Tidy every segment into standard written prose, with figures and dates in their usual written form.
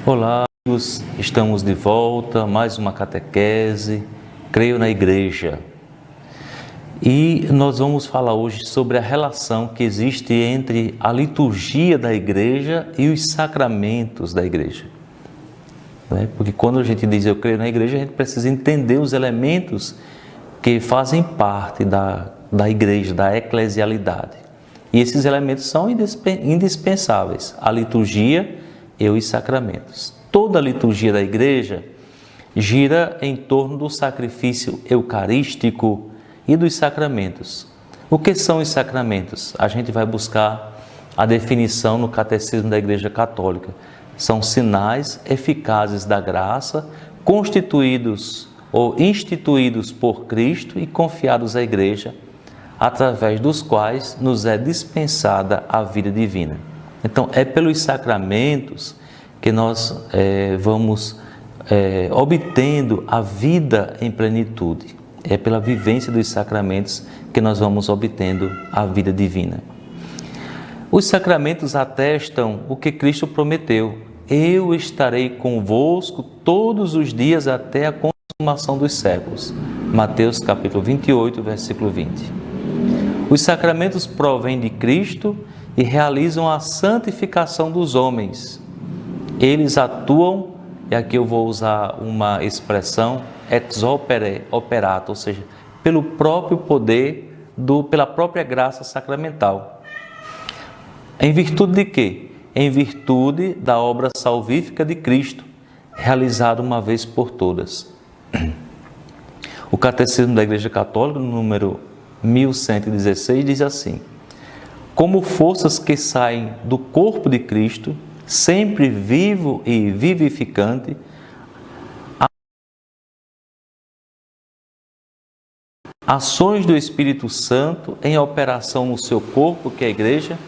Olá, amigos. Estamos de volta, mais uma catequese, Creio na Igreja. E nós vamos falar hoje sobre a relação que existe entre a liturgia da Igreja e os sacramentos da Igreja. Porque quando a gente diz eu creio na Igreja, a gente precisa entender os elementos que fazem parte da Igreja, da eclesialidade. E esses elementos são indispensáveis, a liturgia e os sacramentos. Toda a liturgia da Igreja gira em torno do sacrifício eucarístico e dos sacramentos. O que são os sacramentos? A gente vai buscar a definição no Catecismo da Igreja Católica. São sinais eficazes da graça, constituídos ou instituídos por Cristo e confiados à Igreja, através dos quais nos é dispensada a vida divina. Então, é pelos sacramentos que nós vamos obtendo a vida em plenitude. É pela vivência dos sacramentos que nós vamos obtendo a vida divina. Os sacramentos atestam o que Cristo prometeu: eu estarei convosco todos os dias até a consumação dos séculos. Mateus capítulo 28, versículo 20. Os sacramentos provêm de Cristo e realizam a santificação dos homens. Eles atuam, e aqui eu vou usar uma expressão, ex opere operato, ou seja, pelo próprio poder, pela própria graça sacramental. Em virtude de quê? Em virtude da obra salvífica de Cristo, realizada uma vez por todas. O Catecismo da Igreja Católica, no número 1116, diz assim: como forças que saem do corpo de Cristo, sempre vivo e vivificante, ações do Espírito Santo em operação no seu corpo, que é a Igreja,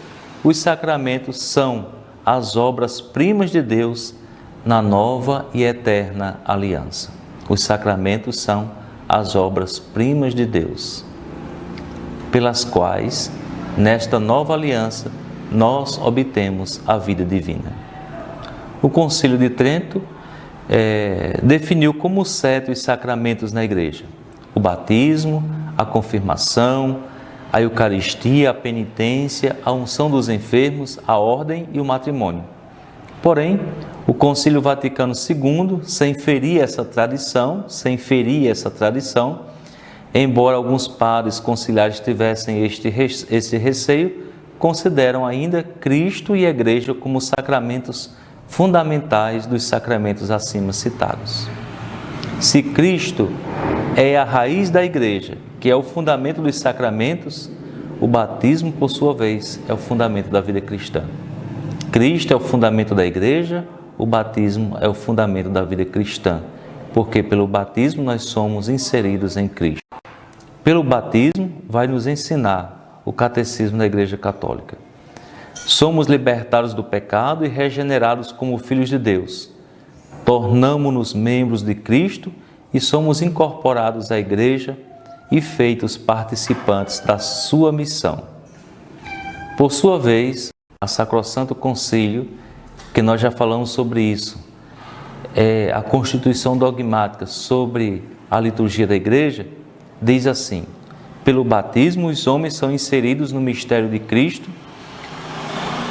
os sacramentos são as obras-primas de Deus na nova e eterna aliança. Os sacramentos são as obras-primas de Deus, pelas quais, nesta nova aliança, nós obtemos a vida divina. O Concílio de Trento definiu como sete os sacramentos na Igreja: o batismo, a confirmação, a Eucaristia, a penitência, a unção dos enfermos, a ordem e o matrimônio. Porém, o Concílio Vaticano II, sem ferir essa tradição, embora alguns padres conciliares tivessem esse receio, consideram ainda Cristo e a Igreja como sacramentos fundamentais dos sacramentos acima citados. Se Cristo é a raiz da Igreja, que é o fundamento dos sacramentos, o batismo, por sua vez, é o fundamento da vida cristã. Cristo é o fundamento da Igreja, o batismo é o fundamento da vida cristã, porque pelo batismo nós somos inseridos em Cristo. Pelo batismo vai nos ensinar o Catecismo da Igreja Católica. Somos libertados do pecado e regenerados como filhos de Deus. Tornamo-nos membros de Cristo e somos incorporados à Igreja e feitos participantes da sua missão. Por sua vez, a Sacrosanto Concílio, que nós já falamos sobre isso, a Constituição Dogmática sobre a liturgia da Igreja, diz assim: pelo batismo os homens são inseridos no mistério de Cristo,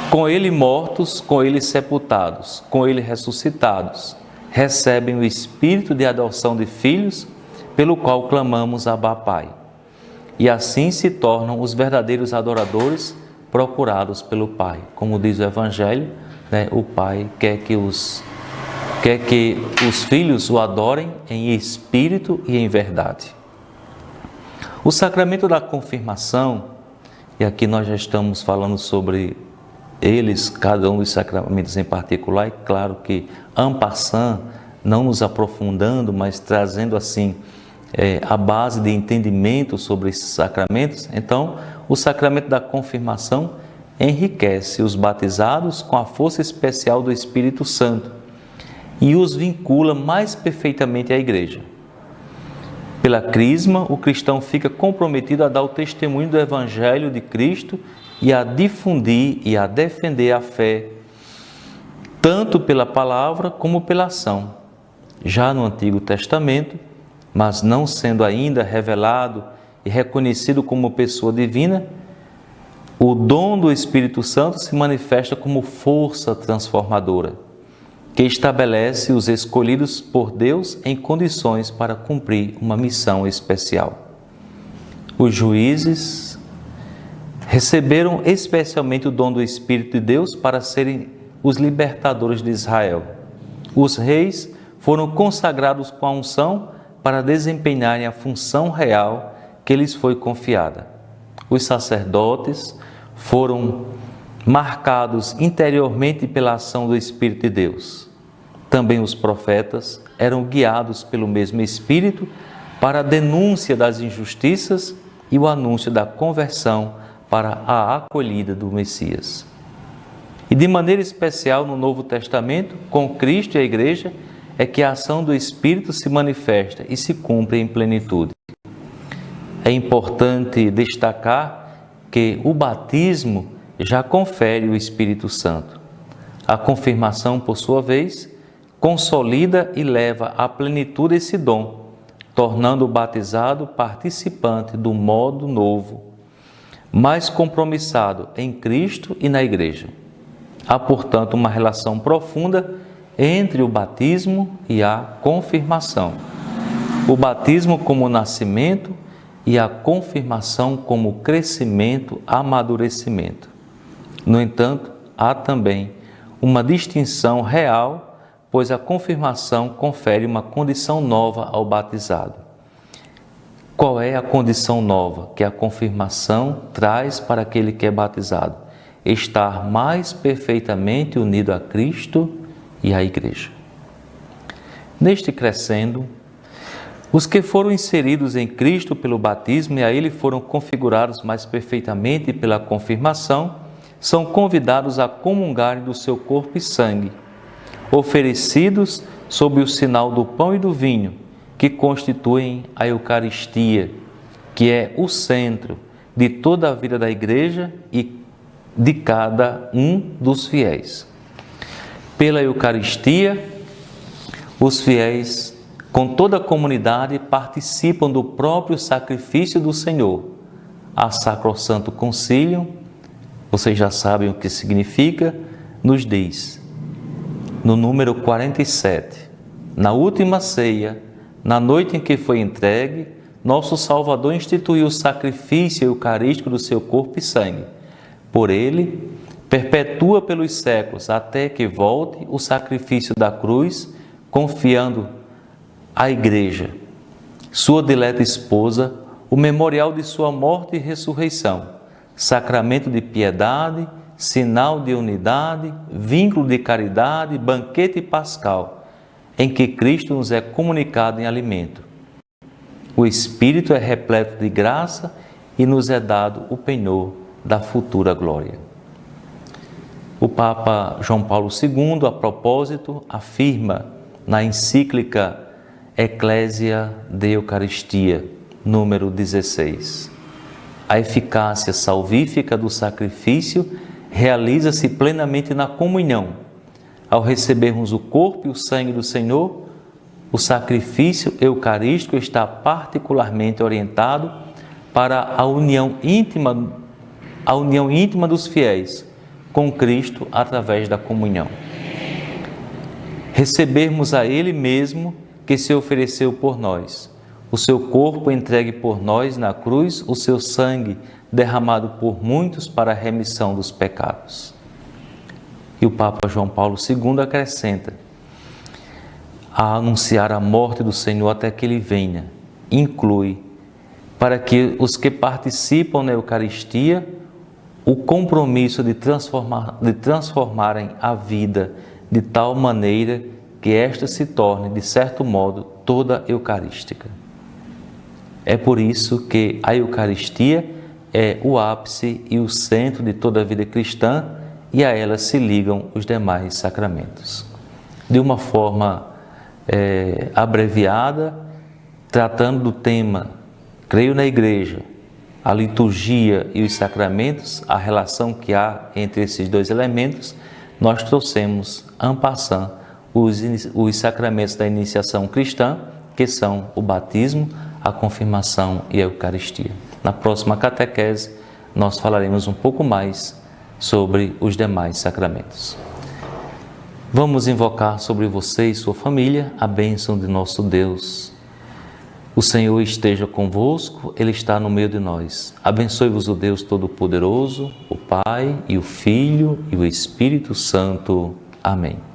com Ele mortos, com Ele sepultados, com Ele ressuscitados, recebem o Espírito de adoção de filhos, pelo qual clamamos Abba Pai. E assim se tornam os verdadeiros adoradores procurados pelo Pai. Como diz o Evangelho, o Pai quer que os filhos o adorem em espírito e em verdade. O sacramento da confirmação, e aqui nós já estamos falando sobre eles, cada um dos sacramentos em particular, e claro que en passant, não nos aprofundando, mas trazendo assim a base de entendimento sobre esses sacramentos. Então, o sacramento da confirmação enriquece os batizados com a força especial do Espírito Santo e os vincula mais perfeitamente à Igreja. Pela crisma, o cristão fica comprometido a dar o testemunho do Evangelho de Cristo e a difundir e a defender a fé tanto pela palavra como pela ação. Já no Antigo Testamento, mas não sendo ainda revelado e reconhecido como pessoa divina, o dom do Espírito Santo se manifesta como força transformadora, que estabelece os escolhidos por Deus em condições para cumprir uma missão especial. Os juízes receberam especialmente o dom do Espírito de Deus para serem os libertadores de Israel. Os reis foram consagrados com a unção para desempenharem a função real que lhes foi confiada. Os sacerdotes foram marcados interiormente pela ação do Espírito de Deus. Também os profetas eram guiados pelo mesmo Espírito para a denúncia das injustiças e o anúncio da conversão para a acolhida do Messias. E de maneira especial no Novo Testamento, com Cristo e a Igreja, é que a ação do Espírito se manifesta e se cumpre em plenitude. É importante destacar que o batismo já confere o Espírito Santo. A confirmação, por sua vez, consolida e leva à plenitude esse dom, tornando o batizado participante do modo novo, mais compromissado em Cristo e na Igreja. Há, portanto, uma relação profunda entre o batismo e a confirmação. O batismo como nascimento e a confirmação como crescimento, amadurecimento. No entanto, há também uma distinção real, pois a confirmação confere uma condição nova ao batizado. Qual é a condição nova que a confirmação traz para aquele que é batizado? Estar mais perfeitamente unido a Cristo e à Igreja. Neste crescendo, os que foram inseridos em Cristo pelo batismo e a Ele foram configurados mais perfeitamente pela confirmação, são convidados a comungarem do seu corpo e sangue, oferecidos sob o sinal do pão e do vinho, que constituem a Eucaristia, que é o centro de toda a vida da Igreja e de cada um dos fiéis. Pela Eucaristia, os fiéis, com toda a comunidade, participam do próprio sacrifício do Senhor. A Sacrosanto Concílio, vocês já sabem o que significa, nos diz, no número 47, na última ceia, na noite em que foi entregue, nosso Salvador instituiu o sacrifício eucarístico do seu corpo e sangue. Por ele, perpetua pelos séculos, até que volte o sacrifício da cruz, confiando à Igreja, sua dileta esposa, o memorial de sua morte e ressurreição, sacramento de piedade, sinal de unidade, vínculo de caridade, banquete pascal, em que Cristo nos é comunicado em alimento. O Espírito é repleto de graça e nos é dado o penhor da futura glória. O Papa João Paulo II, a propósito, afirma na encíclica Ecclesia de Eucaristia, número 16, a eficácia salvífica do sacrifício realiza-se plenamente na comunhão. Ao recebermos o corpo e o sangue do Senhor, o sacrifício eucarístico está particularmente orientado para a união íntima dos fiéis com Cristo através da comunhão. Recebermos a Ele mesmo que se ofereceu por nós, o seu corpo entregue por nós na cruz, o seu sangue derramado por muitos para a remissão dos pecados. E o Papa João Paulo II acrescenta: a anunciar a morte do Senhor até que Ele venha, inclui, para que os que participam na Eucaristia, o compromisso de transformarem a vida de tal maneira que esta se torne, de certo modo, toda eucarística. É por isso que a Eucaristia é o ápice e o centro de toda a vida cristã e a ela se ligam os demais sacramentos. De uma forma abreviada, tratando do tema Creio na Igreja, a liturgia e os sacramentos, a relação que há entre esses dois elementos, nós trouxemos en passant os sacramentos da iniciação cristã, que são o batismo, a confirmação e a Eucaristia. Na próxima catequese, nós falaremos um pouco mais sobre os demais sacramentos. Vamos invocar sobre você e sua família a bênção de nosso Deus. O Senhor esteja convosco, Ele está no meio de nós. Abençoe-vos o Deus Todo-Poderoso, o Pai e o Filho e o Espírito Santo. Amém.